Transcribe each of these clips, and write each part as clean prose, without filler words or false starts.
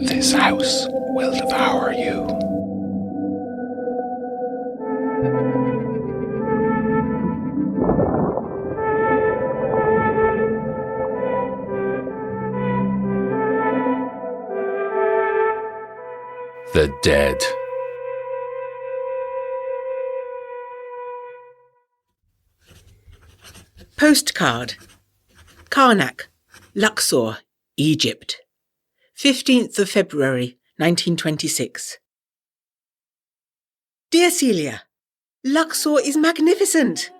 This house will devour you. The dead. Postcard. Karnak, Luxor, Egypt. 15th of February, 1926. Dear Celia, Luxor is magnificent.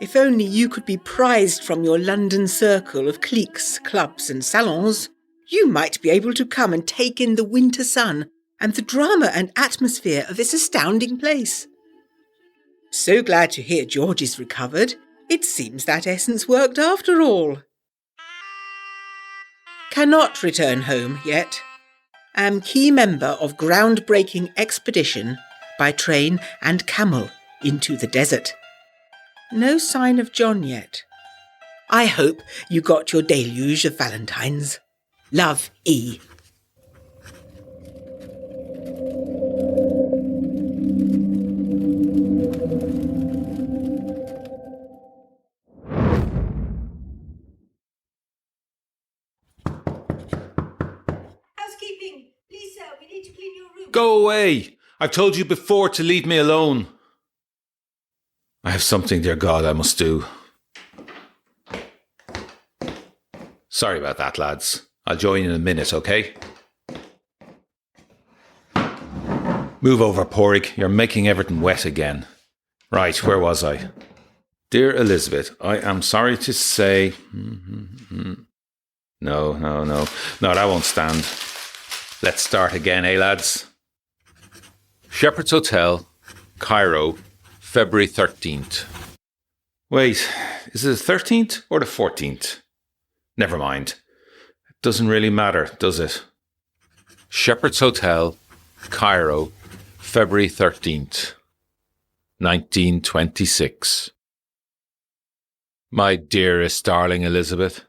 If only you could be prized from your London circle of cliques, clubs and salons, you might be able to come and take in the winter sun and the drama and atmosphere of this astounding place. So glad to hear George is recovered. It seems that essence worked after all. Cannot return home yet. Am key member of groundbreaking expedition by train and camel into the desert. No sign of John yet. I hope you got your deluge of Valentines. Love, E. Housekeeping, please, sir, we need to clean your room. Go away! I've told you before to leave me alone. I have something, dear God, I must do. Sorry about that, lads. I'll join in a minute, okay? Move over, Porrig. You're making everything wet again. Right, where was I? Dear Elizabeth, I am sorry to say... No, that won't stand. Let's start again, eh, lads? Shepherd's Hotel, Cairo, February 13th. Wait, is it the 13th or the 14th? Never mind. It doesn't really matter, does it? Shepherd's Hotel, Cairo, February 13th, 1926. My dearest darling Elizabeth,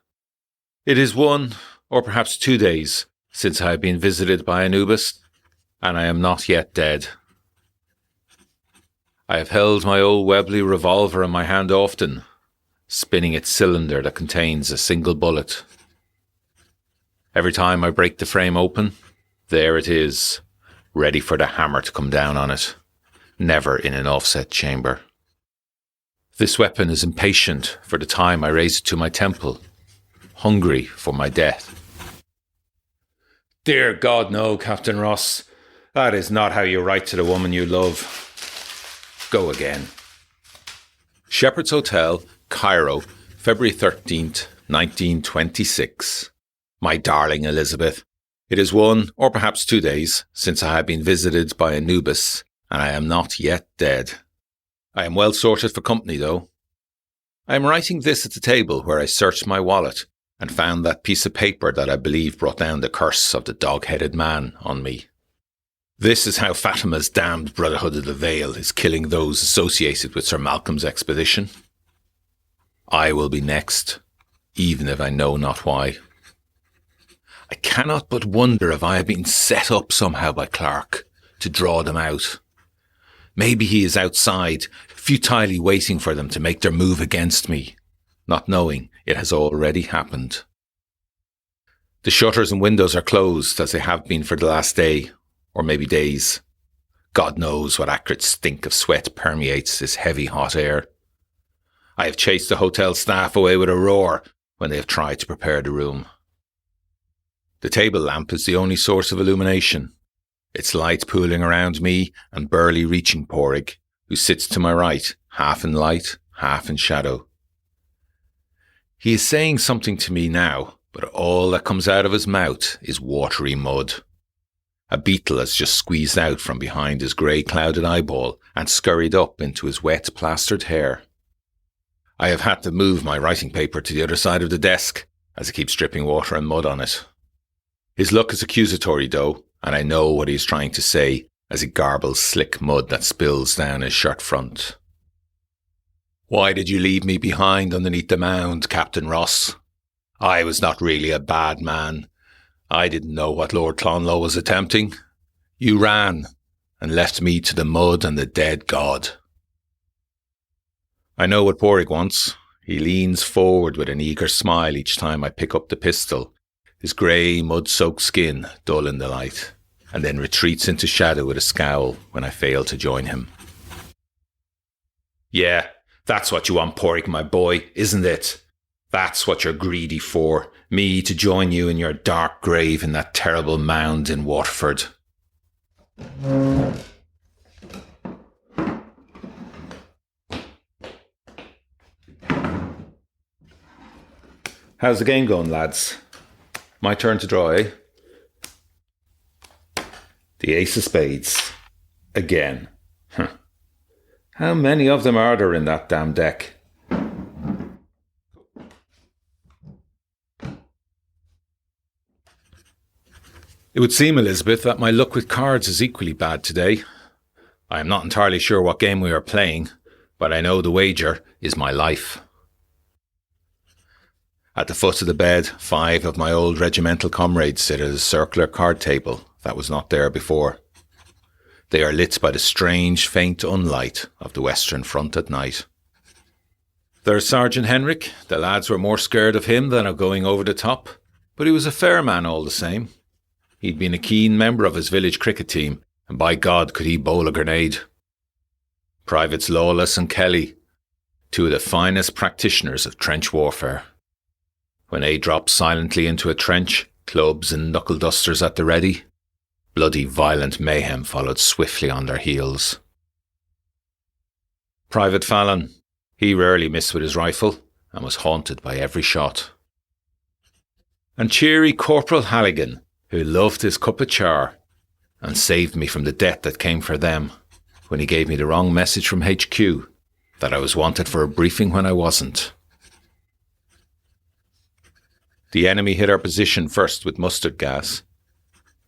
it is 1 or perhaps 2 days since I have been visited by Anubis, and I am not yet dead. I have held my old Webley revolver in my hand often, spinning its cylinder that contains a single bullet. Every time I break the frame open, there it is, ready for the hammer to come down on it, never in an offset chamber. This weapon is impatient for the time I raise it to my temple, hungry for my death. Dear God, no, Captain Ross. That is not how you write to the woman you love. Go again. Shepherd's Hotel, Cairo, February 13th, 1926. My darling Elizabeth, it is 1 or perhaps 2 days since I have been visited by Anubis, and I am not yet dead. I am well sorted for company, though. I am writing this at the table where I searched my wallet and found that piece of paper that I believe brought down the curse of the dog-headed man on me. This is how Fatima's damned Brotherhood of the Veil is killing those associated with Sir Malcolm's expedition. I will be next, even if I know not why. I cannot but wonder if I have been set up somehow by Clark to draw them out. Maybe he is outside, futilely waiting for them to make their move against me, not knowing it has already happened. The shutters and windows are closed as they have been for the last day, or maybe days. God knows what acrid stink of sweat permeates this heavy hot air. I have chased the hotel staff away with a roar when they have tried to prepare the room. The table lamp is the only source of illumination, its light pooling around me and burly reaching Porrig, who sits to my right, half in light, half in shadow. He is saying something to me now, but all that comes out of his mouth is watery mud. A beetle has just squeezed out from behind his grey clouded eyeball and scurried up into his wet plastered hair. I have had to move my writing paper to the other side of the desk as it keeps dripping water and mud on it. His look is accusatory though, and I know what he is trying to say, as he garbles slick mud that spills down his shirt front. "Why did you leave me behind underneath the mound, Captain Ross? I was not really a bad man. I didn't know what Lord Clonlow was attempting. You ran and left me to the mud and the dead god." I know what Porrig wants. He leans forward with an eager smile each time I pick up the pistol, his grey, mud-soaked skin dull in the light, and then retreats into shadow with a scowl when I fail to join him. "Yeah, that's what you want, Porrig, my boy, isn't it? That's what you're greedy for, me to join you in your dark grave in that terrible mound in Waterford." "How's the game going, lads? My turn to draw, eh?" The ace of spades. Again. How many of them are there in that damn deck? It would seem, Elizabeth, that my luck with cards is equally bad today. I am not entirely sure what game we are playing, but I know the wager is my life. At the foot of the bed, 5 of my old regimental comrades sit at a circular card table that was not there before. They are lit by the strange, faint unlight of the Western Front at night. There's Sergeant Henrik. The lads were more scared of him than of going over the top, but he was a fair man all the same. He'd been a keen member of his village cricket team, and by God could he bowl a grenade. Privates Lawless and Kelly, 2 of the finest practitioners of trench warfare. When they dropped silently into a trench, clubs and knuckle dusters at the ready, bloody violent mayhem followed swiftly on their heels. Private Fallon, he rarely missed with his rifle and was haunted by every shot. And cheery Corporal Halligan, who loved his cup of char and saved me from the death that came for them when he gave me the wrong message from HQ that I was wanted for a briefing when I wasn't. The enemy hit our position first with mustard gas,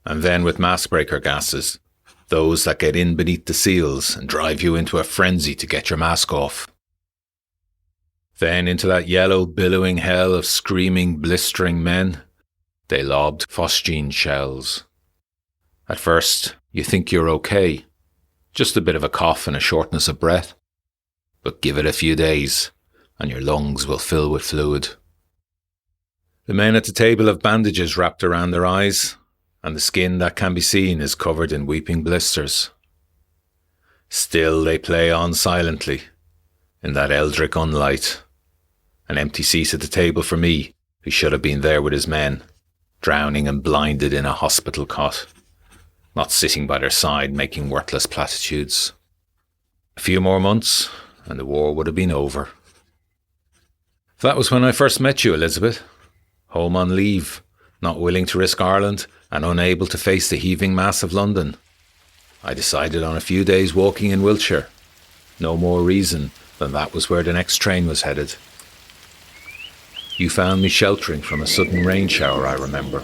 and then with mask-breaker gases, those that get in beneath the seals and drive you into a frenzy to get your mask off. Then into that yellow billowing hell of screaming, blistering men, they lobbed phosgene shells. At first, you think you're okay, just a bit of a cough and a shortness of breath, but give it a few days and your lungs will fill with fluid. The men at the table have bandages wrapped around their eyes, and the skin that can be seen is covered in weeping blisters. Still they play on silently, in that eldritch unlight. An empty seat at the table for me, who should have been there with his men, drowning and blinded in a hospital cot, not sitting by their side making worthless platitudes. A few more months, and the war would have been over. That was when I first met you, Elizabeth. Home on leave, not willing to risk Ireland and unable to face the heaving mass of London. I decided on a few days walking in Wiltshire. No more reason than that was where the next train was headed. You found me sheltering from a sudden rain shower, I remember.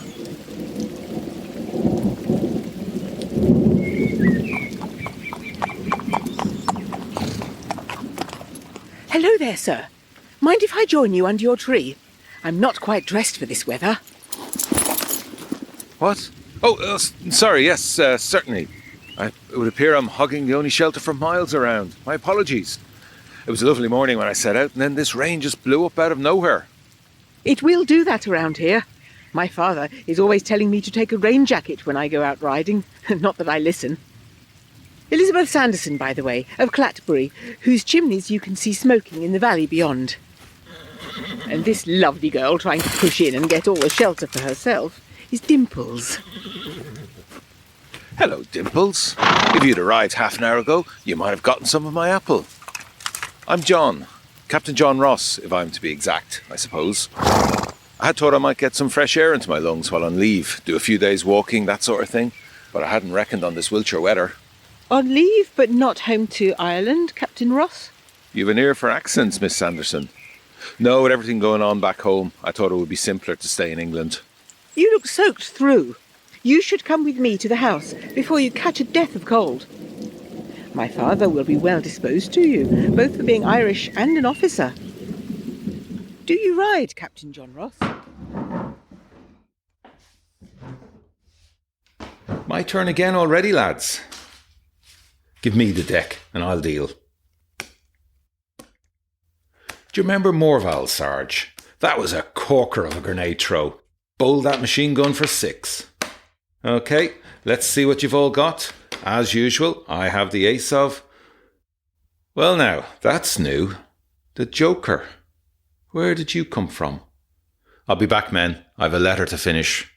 Hello there, sir. Mind if I join you under your tree? I'm not quite dressed for this weather. What? Oh, sorry, yes, certainly. It would appear I'm hogging the only shelter for miles around. My apologies. It was a lovely morning when I set out, and then this rain just blew up out of nowhere. It will do that around here. My father is always telling me to take a rain jacket when I go out riding. Not that I listen. Elizabeth Sanderson, by the way, of Clatbury, whose chimneys you can see smoking in the valley beyond. And this lovely girl trying to push in and get all the shelter for herself is Dimples. Hello, Dimples. If you'd arrived half an hour ago, you might have gotten some of my apple. I'm John. Captain John Ross, if I'm to be exact, I suppose. I had thought I might get some fresh air into my lungs while on leave, do a few days walking, that sort of thing, but I hadn't reckoned on this Wiltshire weather. On leave, but not home to Ireland, Captain Ross? You've an ear for accents, Miss Sanderson. No, with everything going on back home, I thought it would be simpler to stay in England. You look soaked through. You should come with me to the house before you catch a death of cold. My father will be well disposed to you, both for being Irish and an officer. Do you ride, Captain John Ross? My turn again already, lads. Give me the deck and I'll deal. Do you remember Morval, Sarge? That was a corker of a grenade throw. Bowled that machine gun for 6. OK, let's see what you've all got. As usual, I have the ace of... Well now, that's new. The Joker. Where did you come from? I'll be back, men. I've a letter to finish.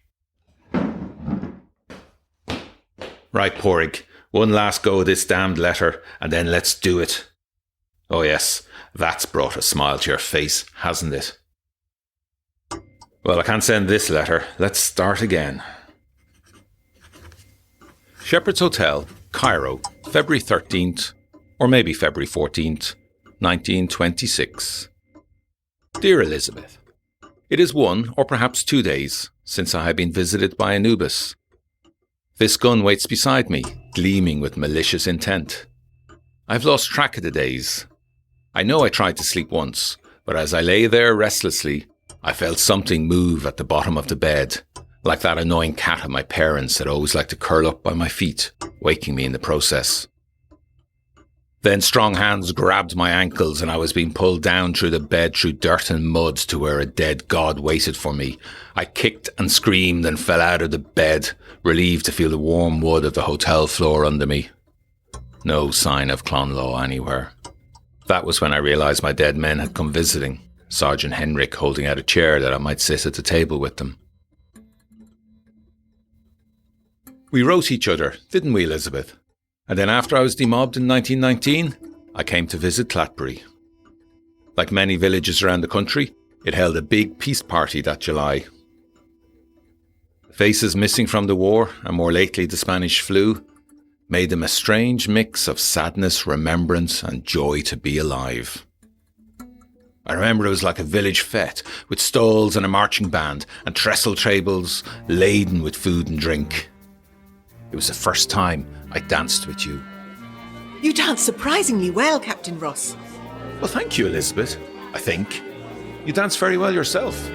Right, Porrig. One last go of this damned letter, and then let's do it. Oh yes, that's brought a smile to your face, hasn't it? Well, I can't send this letter. Let's start again. Shepherd's Hotel, Cairo, February 13th, or maybe February 14th, 1926. Dear Elizabeth, it is 1 or perhaps 2 days since I have been visited by Anubis. This gun waits beside me, gleaming with malicious intent. I've lost track of the days. I know I tried to sleep once, but as I lay there restlessly, I felt something move at the bottom of the bed, like that annoying cat of my parents that always liked to curl up by my feet, waking me in the process. Then strong hands grabbed my ankles and I was being pulled down through the bed through dirt and mud to where a dead god waited for me. I kicked and screamed and fell out of the bed, relieved to feel the warm wood of the hotel floor under me. No sign of Clonlaw anywhere. That was when I realised my dead men had come visiting, Sergeant Henrik holding out a chair that I might sit at the table with them. We wrote each other, didn't we, Elizabeth? And then after I was demobbed in 1919, I came to visit THWDY. Like many villages around the country, it held a big peace party that July. Faces missing from the war, and more lately the Spanish flu, made them a strange mix of sadness, remembrance and joy to be alive. I remember it was like a village fete, with stalls and a marching band, and trestle tables laden with food and drink. It was the first time I danced with you. You dance surprisingly well, Captain Ross. Well, thank you, Elizabeth, I think. You dance very well yourself.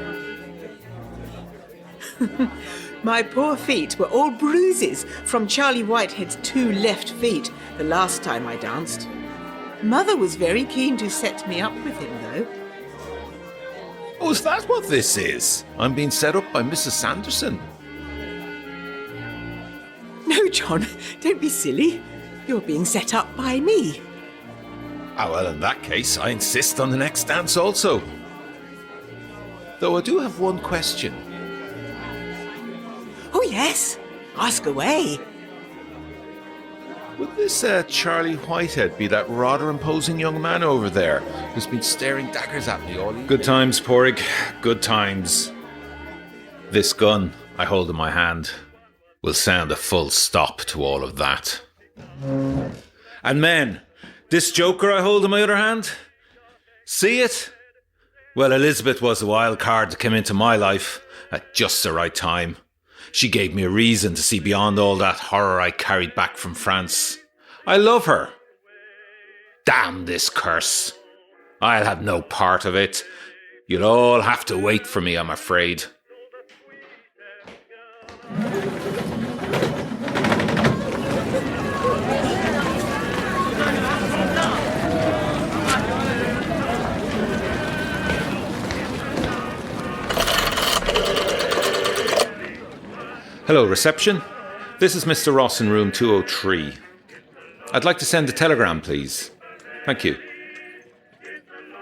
My poor feet were all bruises from Charlie Whitehead's 2 left feet the last time I danced. Mother was very keen to set me up with him, though. Oh, is that what this is? I'm being set up by Mrs. Sanderson. No, John, don't be silly. You're being set up by me. Ah, well, in that case, I insist on the next dance also. Though I do have one question. Oh, yes. Ask away. Would this Charlie Whitehead be that rather imposing young man over there who's been staring daggers at me all evening? Good times, Porrig. Good times. This gun I hold in my hand will sound a full stop to all of that. And men, this joker I hold in my other hand, see it? Well, Elizabeth was the wild card that came into my life at just the right time. She gave me a reason to see beyond all that horror I carried back from France. I love her. Damn this curse. I'll have no part of it. You'll all have to wait for me, I'm afraid. Hello, reception. This is Mr. Ross in room 203. I'd like to send a telegram, please. Thank you.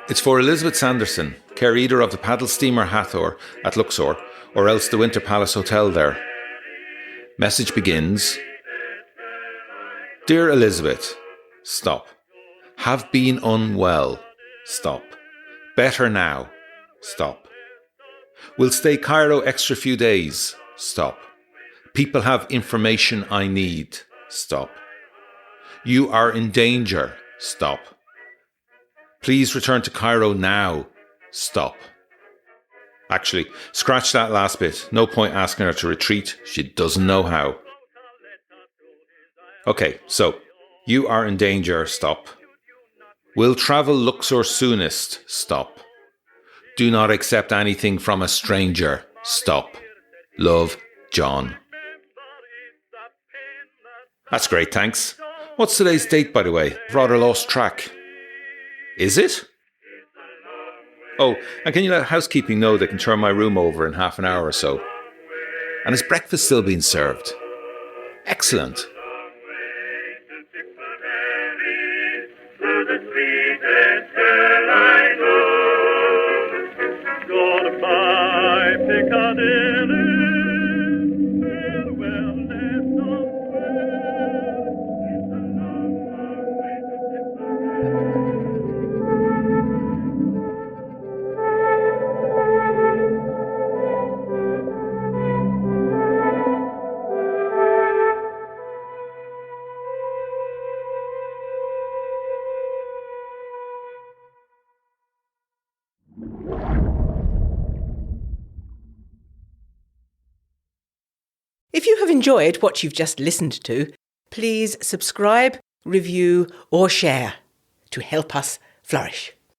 It's for Elizabeth Sanderson, care either of the paddle steamer Hathor at Luxor or else the Winter Palace Hotel there. Message begins. Dear Elizabeth, stop. Have been unwell. Stop. Better now. Stop. Will stay Cairo extra few days. Stop. People have information I need. Stop. You are in danger. Stop. Please return to Cairo now. Stop. Actually, scratch that last bit. No point asking her to retreat. She doesn't know how. Okay, so, you are in danger, stop. Will travel Luxor soonest, stop. Do not accept anything from a stranger, stop. Love, John. That's great, thanks. What's today's date, by the way? I've rather lost track. Is it? Oh, and can you let housekeeping know they can turn my room over in half an hour or so? And is breakfast still being served? Excellent. If you have enjoyed what you've just listened to, please subscribe, review or share to help us flourish.